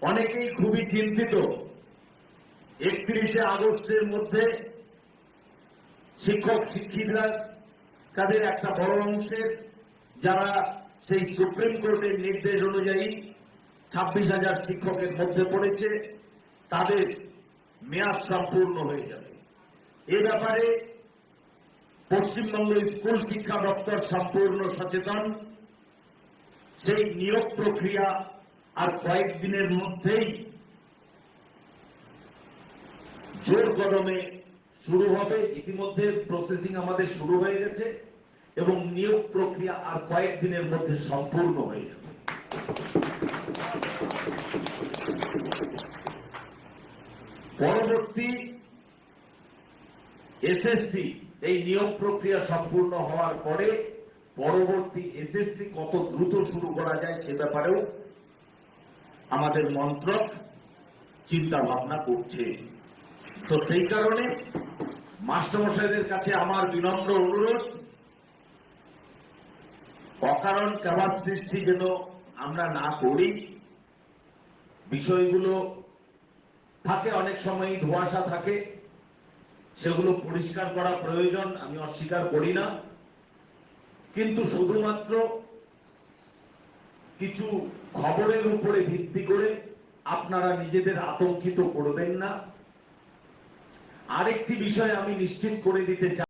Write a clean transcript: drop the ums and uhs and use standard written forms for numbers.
অনেকেই খুবই চিন্তিত 31শে আগস্টের মধ্যে শিক্ষক শিক্ষিকা তাদের একটা বড় অংশের যারা সেই সুপ্রিম কোর্টের নির্দেশ অনুযায়ী 26,000 শিক্ষকের মধ্যে পড়েছে তাদের মেয়াদ সম্পূর্ণ হয়ে যাবে। এ ব্যাপারে পশ্চিমবঙ্গ স্কুল শিক্ষা দপ্তর সম্পূর্ণ সচেতন। সেই নিয়োগ প্রক্রিয়া আর কয়েকদিনের মধ্যেই জোর কদমে শুরু হবে। ইতিমধ্যে প্রসেসিং আমাদের শুরু হয়ে গেছে এবং নিয়োগ প্রক্রিয়া আর কয়েকদিনের মধ্যে সম্পূর্ণ হয়ে যাবে। পরবর্তী এসএসসি এই নিয়োগ প্রক্রিয়া সম্পূর্ণ হওয়ার পরে পরবর্তী এসএসসি কত দ্রুত শুরু করা যায় সে ব্যাপারেও আমাদের মন্ত্রক চিন্তা ভাবনা করছে। তো সেই কারণে মাস্টারমশাইদের কাছে আমার বিনম্র অনুরোধ, অকারণ কাবাস সৃষ্টি যেন আমরা না করি। বিষয়গুলো থাকে, অনেক সময় ধোঁয়াশা থাকে, সেগুলো পরিষ্কার করা প্রয়োজন, আমি অস্বীকার করি না। কিন্তু শুধুমাত্র কিছু খবরের উপরে ভিত্তি করে আপনারা নিজেদের আতঙ্কিত করবেন না। আরেকটি বিষয় আমি নিশ্চিত করে দিতে চাই।